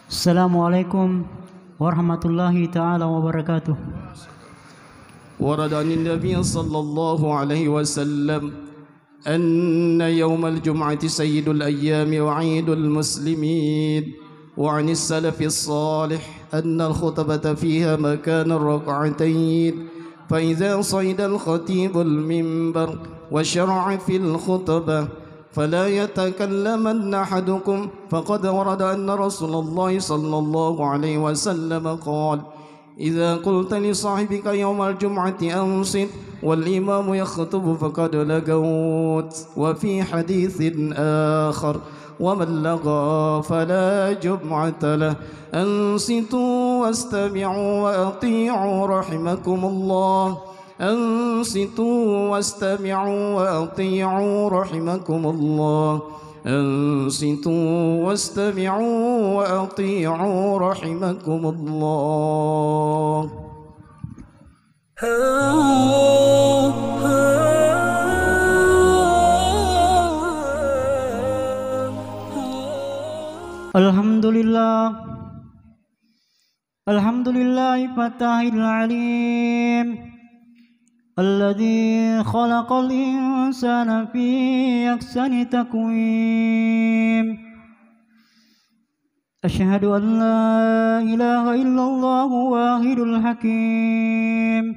Assalamualaikum warahmatullahi ta'ala wabarakatuh. ورد عن النبي صلى الله عليه وسلم أن يوم الجمعة سيد الأيام وعيد المسلمين، وعن السلف الصالح أن الخطبة فيها مكان الركعتين، فإذا صعد الخطيب المنبر وشرع في الخطبة فلا يتكلمن أحدكم، فقد ورد أن رسول الله صلى الله عليه وسلم قال: إذا قلت لصاحبك يوم الجمعة أنصت والإمام يخطب فقد لغوت. وفي حديث آخر: ومن لغى فلا جمعة له. أنصتوا واستمعوا وأطيعوا رحمكم الله. أنصتوا واستمعوا وأطيعوا رحمكم الله. أنصتوا واستمعوا وأطيعوا رحمكم الله. Alhamdulillah, alhamdulillah fatahil alim, alladzi khalaqal insana fi ahsani taqwim. Asyhadu an la ilaha illallah wahidul hakim,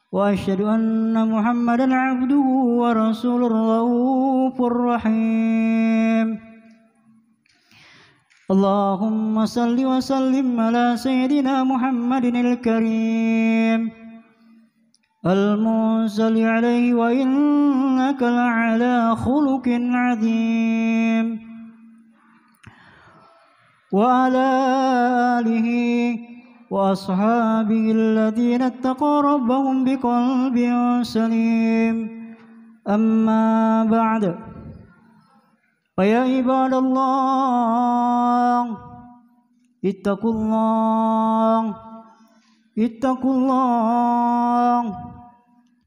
wa asyhadu anna Muhammadan abduhu wa rasuluhu raufur rahim. Allahumma salli wa sallim ala sayyidina Muhammadin al-karim al-musalli alaihi wa innaka la'ala khuluqin azim, wa ala alihi wa ashabihi alladhina ittaqaw rabbahum biqalbin salim. Amma ba'd. Ya ibadallah, ittaqullah, ittaqullah,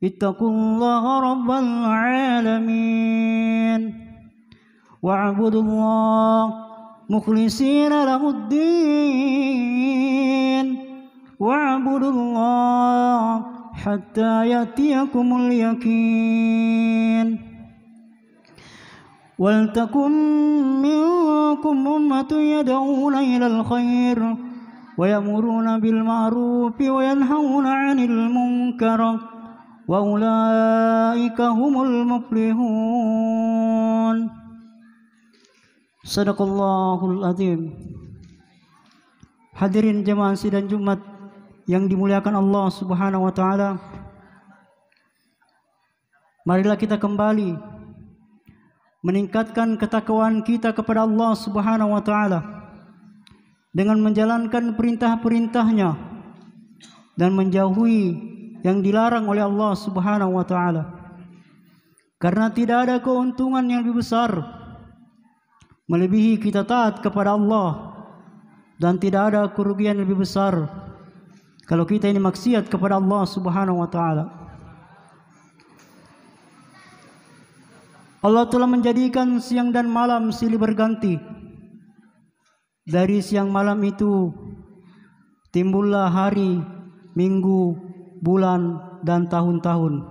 ittaqullah rabbal alamin, wa'budullah mukhlisina lahuddin, wa'budullah hatta yatiyakumul yakin. Waltakum minkum ummatun yad'una ilal khair wa ya'muruna bil ma'rufi wa yanhauna 'anil munkar wa ulaika humul muflihun. Sadaqallahul azim. Hadirin jemaah sidang Jumat yang dimuliakan Allah Subhanahu wa taala. Marilah kita kembali meningkatkan ketakwaan kita kepada Allah Subhanahu wa taala dengan menjalankan perintah-perintahnya dan menjauhi yang dilarang oleh Allah Subhanahu wa taala. Karena tidak ada keuntungan yang lebih besar melebihi kita taat kepada Allah, dan tidak ada kerugian yang lebih besar kalau kita ini maksiat kepada Allah Subhanahu wa taala. Allah telah menjadikan siang dan malam silih berganti. Dari siang malam itu timbullah hari, minggu, bulan, dan tahun-tahun.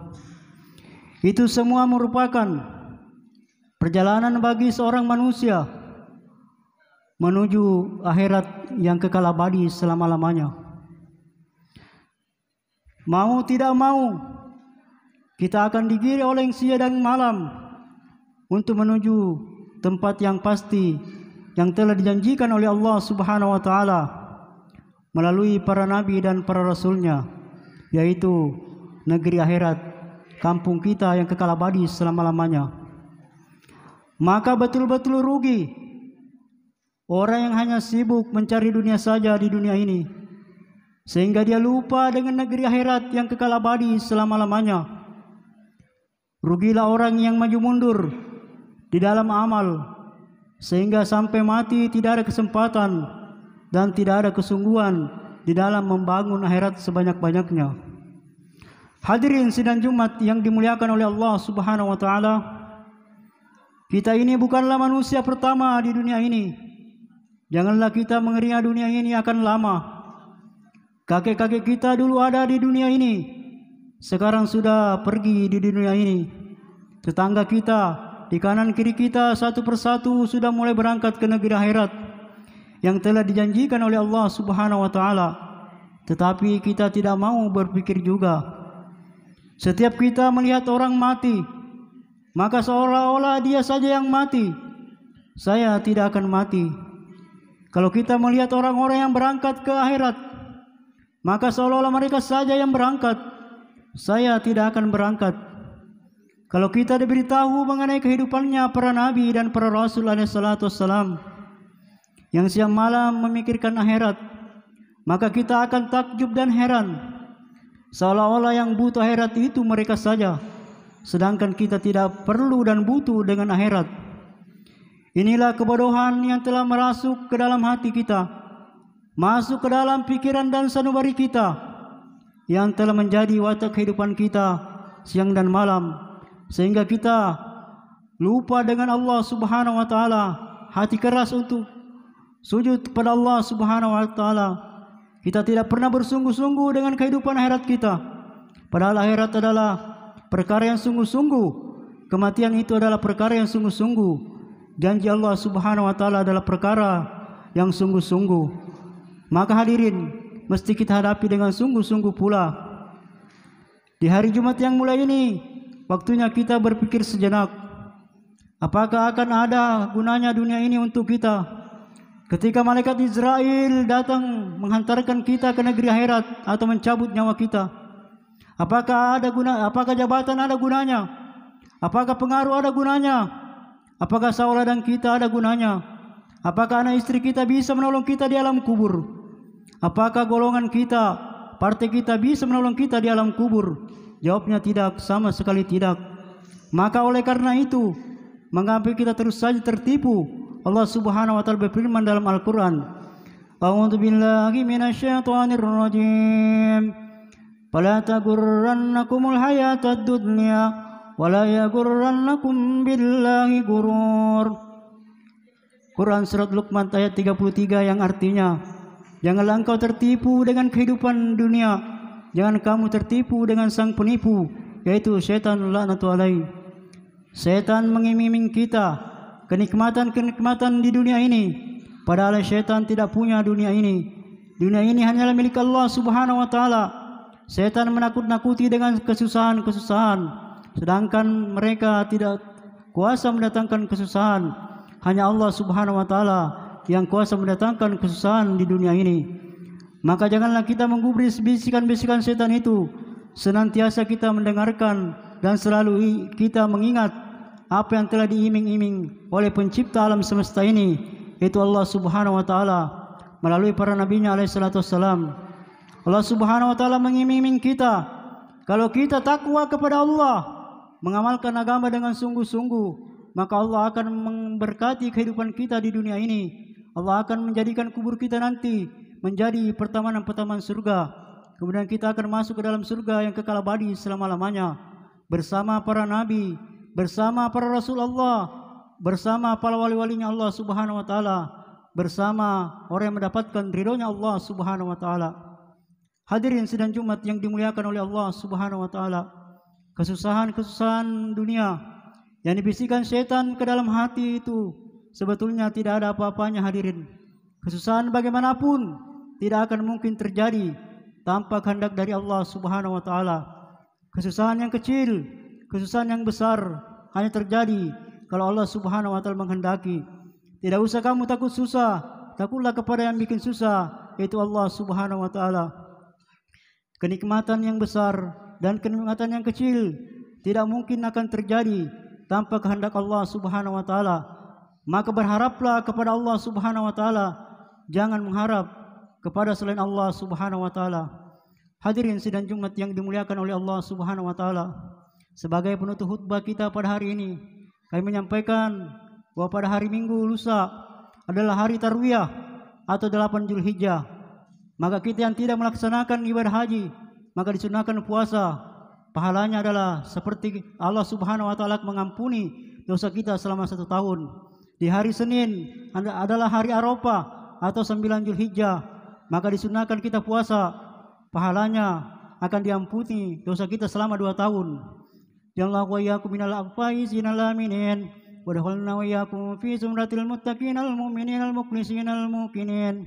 Itu semua merupakan perjalanan bagi seorang manusia menuju akhirat yang kekal abadi selama-lamanya. Mau tidak mau, kita akan digiring oleh siang dan malam untuk menuju tempat yang pasti yang telah dijanjikan oleh Allah Subhanahu wa taala melalui para nabi dan para rasulnya, yaitu negeri akhirat, kampung kita yang kekal abadi selama-lamanya. Maka betul-betul rugi orang yang hanya sibuk mencari dunia saja di dunia ini, sehingga dia lupa dengan negeri akhirat yang kekal abadi selama-lamanya. Rugilah orang yang maju mundur di dalam amal, sehingga sampai mati tidak ada kesempatan dan tidak ada kesungguhan di dalam membangun akhirat sebanyak-banyaknya. Hadirin sidang Jumat yang dimuliakan oleh Allah Subhanahu wa taala, Kita ini bukanlah manusia pertama di dunia ini. Janganlah kita mengira dunia ini akan lama. Kakek-kakek kita dulu ada di dunia ini, sekarang sudah pergi di dunia ini. Tetangga kita di kanan kiri kita satu persatu sudah mulai berangkat ke negeri akhirat yang telah dijanjikan oleh Allah Subhanahu wa taala. Tetapi kita tidak mau berpikir juga. Setiap kita melihat orang mati, maka seolah-olah dia saja yang mati. Saya tidak akan mati. Kalau kita melihat orang-orang yang berangkat ke akhirat, maka seolah-olah mereka saja yang berangkat. Saya tidak akan berangkat. Kalau kita diberitahu mengenai kehidupannya para nabi dan para rasul alaihissalatu wassalam yang siang malam memikirkan akhirat, maka kita akan takjub dan heran. Seolah-olah yang butuh akhirat itu mereka saja, sedangkan kita tidak perlu dan butuh dengan akhirat. Inilah kebodohan yang telah merasuk ke dalam hati kita, masuk ke dalam pikiran dan sanubari kita, yang telah menjadi watak kehidupan kita siang dan malam, sehingga kita lupa dengan Allah Subhanahu wa taala, hati keras untuk sujud kepada Allah Subhanahu wa taala. Kita tidak pernah bersungguh-sungguh dengan kehidupan akhirat kita. Padahal akhirat adalah perkara yang sungguh-sungguh. Kematian itu adalah perkara yang sungguh-sungguh. Janji Allah Subhanahu wa taala adalah perkara yang sungguh-sungguh. Maka hadirin, mesti kita hadapi dengan sungguh-sungguh pula. Di hari Jumat yang mulai ini, waktunya kita berpikir sejenak. Apakah akan ada gunanya dunia ini untuk kita? Ketika malaikat Israel datang menghantarkan kita ke negeri akhirat atau mencabut nyawa kita, apakah jabatan ada gunanya? Apakah pengaruh ada gunanya? Apakah saudara dan kita ada gunanya? Apakah anak istri kita bisa menolong kita di alam kubur? Apakah golongan kita, partai kita bisa menolong kita di alam kubur? Jawabnya tidak, sama sekali tidak. Maka oleh karena itu, mengapa kita terus saja tertipu? Allah Subhanahu wa taala berfirman dalam Al-Qur'an, "A'udzu billahi minasyaitonir rajim. Fala taghurrannakumul hayatad dunya wa la yaghurrannakum billahi ghurur." Quran surat Luqman ayat 33 yang artinya, janganlah engkau tertipu dengan kehidupan dunia, jangan kamu tertipu dengan sang penipu, yaitu syaitan laknatu alaihi. Syaitan mengiming-iming kita kenikmatan-kenikmatan di dunia ini, padahal syaitan tidak punya dunia ini. Dunia ini hanyalah milik Allah Subhanahu wa taala. Syaitan menakut-nakuti dengan kesusahan-kesusahan, sedangkan mereka tidak kuasa mendatangkan kesusahan. Hanya Allah Subhanahu wa taala yang kuasa mendatangkan kesusahan di dunia ini. Maka janganlah kita menggubris bisikan-bisikan syaitan itu. Senantiasa kita mendengarkan dan selalu kita mengingat apa yang telah diiming-iming oleh pencipta alam semesta ini, yaitu Allah Subhanahu wa taala melalui para nabinya alaihi salatu wassalam. Allah Subhanahu wa taala mengiming-iming kita, kalau kita takwa kepada Allah, mengamalkan agama dengan sungguh-sungguh, maka Allah akan memberkati kehidupan kita di dunia ini. Allah akan menjadikan kubur kita nanti menjadi pertamanan-pertamanan surga. Kemudian kita akan masuk ke dalam surga yang kekal abadi selama-lamanya, bersama para nabi, bersama para rasul Allah, bersama para wali-walinya Allah Subhanahu wa taala, bersama orang yang mendapatkan ridhonya Allah Subhanahu wa taala. Hadirin sidang Jumat yang dimuliakan oleh Allah Subhanahu wa taala, kesusahan-kesusahan dunia yang dibisikkan syaitan ke dalam hati itu sebetulnya tidak ada apa-apanya hadirin. Kesusahan bagaimanapun tidak akan mungkin terjadi tanpa kehendak dari Allah Subhanahu wa taala. Kesusahan yang kecil, kesusahan yang besar hanya terjadi kalau Allah Subhanahu wa taala menghendaki. Tidak usah kamu takut susah, takutlah kepada yang bikin susah, yaitu Allah Subhanahu wa taala. Kenikmatan yang besar dan kenikmatan yang kecil tidak mungkin akan terjadi tanpa kehendak Allah Subhanahu wa taala. Maka berharaplah kepada Allah Subhanahu wa taala, jangan mengharap kepada selain Allah Subhanahu wa taala. Hadirin sidang Jumat yang dimuliakan oleh Allah Subhanahu wa taala, sebagai penutup khutbah kita pada hari ini, kami menyampaikan bahwa pada hari Minggu lusa adalah hari Tarwiyah atau 8 Zulhijjah. Maka kita yang tidak melaksanakan ibadah haji, maka disunahkan puasa. Pahalanya adalah seperti Allah Subhanahu wa taala mengampuni dosa kita selama 1 tahun. Di hari Senin adalah hari Arafah atau 9 Zulhijjah, maka disunahkan kita puasa. Pahalanya akan diampuni dosa kita selama 2 tahun. Jallahu wa iyyakum minal faizin al-aminin wa dakhalna wa iyyakum fi zumratil muttaqin al-mu'minin al-mukhlisin al-muqinin.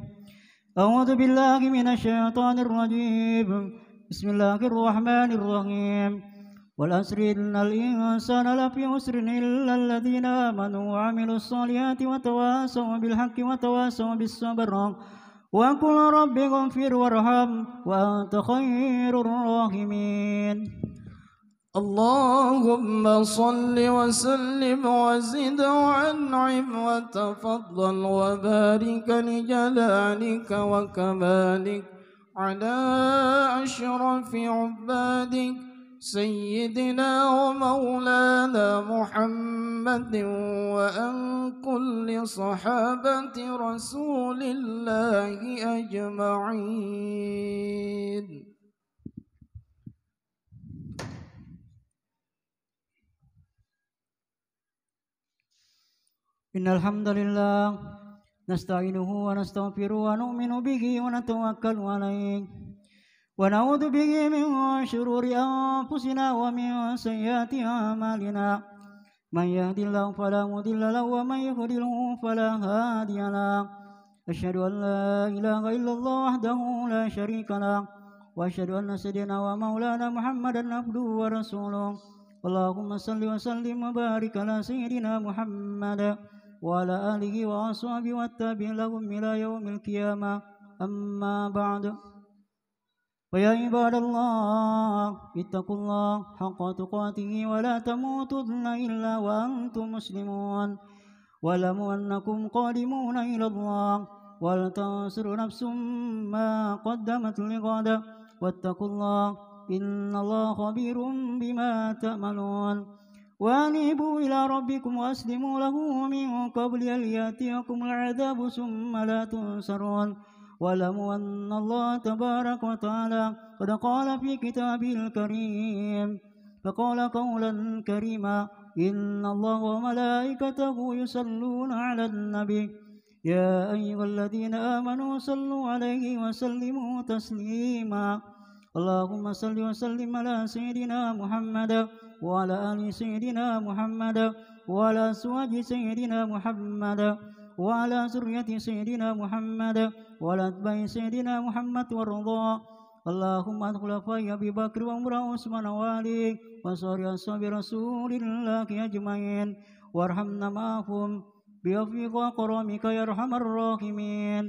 A'udzu billahi minasy syaithanir rajim. Bismillahirrahmanirrahim. Wal asri innal insana lafi khusrin illa alladziina aamanu wa 'amilus shalihati wa tawassaw bil haqqi wa tawassaw bis sabr. Wa qul rabbi ighfir warham wa anta khairur rahimin. Allahumma salli wa sallim wa zid wa an'im wa tafaddal wa barik li jalalika wa kamalik ala ashrafi ubadik Sayyidina wa maulana Muhammadin wa an kulli sahabati Rasulillahi ajma'in. Innal hamdalillah nasta'inuhu wa nastaghfiruhu wa nu'minu bihi wa natawakkalu alayhi wa na'udzu bihi min shururi anfusina wa min sayyiati a'malina. Man yahdihillahu fala mudilla lahu wa man yudlilhu fala hadiya lahu. Asyhadu an la ilaha illallah wahdahu la syarika lahu wa asyhadu anna sayyidina wa maulana Muhammadan abduhu wa rasuluh. Allahumma salli wa sallim wa barik ala sayyidina Muhammad wa ala alihi wa ashabihi wa tabi'in lahum ila yaumil qiyamah. Amma ba'du. فيا عباد الله اتقوا الله حق تقاته ولا تموتن إلا وأنتم مسلمون واعلموا أنكم قادمون إلى الله ولتنظر نفس ما قدمت لغد واتقوا الله إن الله خبير بما تعملون وأنيبوا إلى ربكم وأسلموا له من قبل أن يأتيكم العذاب ثم لا تنصرون واعلموا أن الله تبارك وتعالى قد قال في كتابه الكريم فقال قولا كريما إن الله وملائكته يصلون على النبي يا أيها الذين آمنوا صلوا عليه وسلموا تسليما. اللهم صل وسلم على سيدنا محمد وعلى آل سيدنا محمد وعلى أزواج سيدنا محمد وعلى ذرية سيدنا محمد وعلى أتباع سيدنا محمد وارضى اللهم عن خلفاء أبي بكر وعمر وعثمان وعلي وصحب أصحاب رسول الله أجمعين وارحمنا معهم بعفوك وكرمك يا أرحم الراحمين.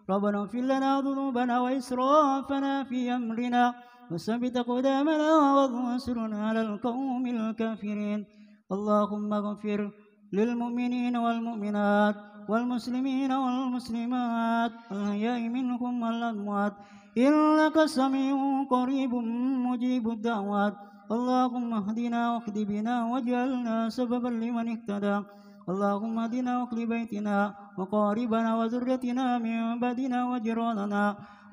ربنا اغفر لنا ذنوبنا وإسرافنا في أمرنا وثبت أقدامنا وانصرنا على القوم الكافرين. اللهم اغفر للمؤمنين والمؤمنات والمسلمين والمسلمات الأحياء منهم والأموات إنك سميع قريب مجيب الدعوات. اللهم اهدنا واهد بنا واجعلنا سببا لمن اهتدى. اللهم اهدنا واهد بيتنا وقاربنا وذريتنا من بعدنا وجيراننا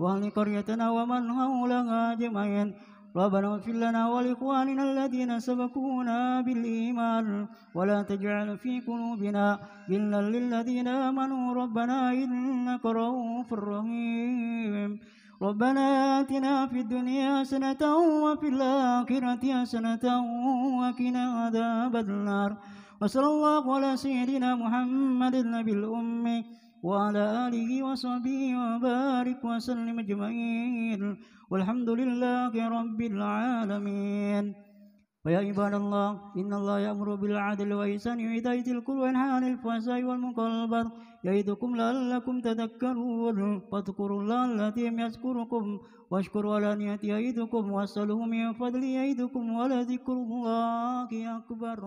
واهل قريتنا ومن حولها أجمعين. ربنا اغفر لنا ولإخواننا الذين سبقونا بالإيمان ولا تجعل في قلوبنا غلا للذين آمنوا ربنا إنك رؤوف رحيم. ربنا آتنا في الدنيا حسنة وفي الآخرة حسنة وقنا عذاب النار. وصلى الله على سيدنا محمد النبي الأمي وعلى آله وصحبه وبارك وسلم أجمعين والحمد لله رب العالمين. ويا عباد الله إن الله يأمر بالعدل والإحسان وإيتاء ذي القربى وينهى عن الفحشاء والمنكر والبغي يعظكم لعلكم تذكرون. فاذكروا الله الذي يذكركم واشكروا على نعمته يزدكم واسألوه من فضله يزدكم ولذكر الله أكبر.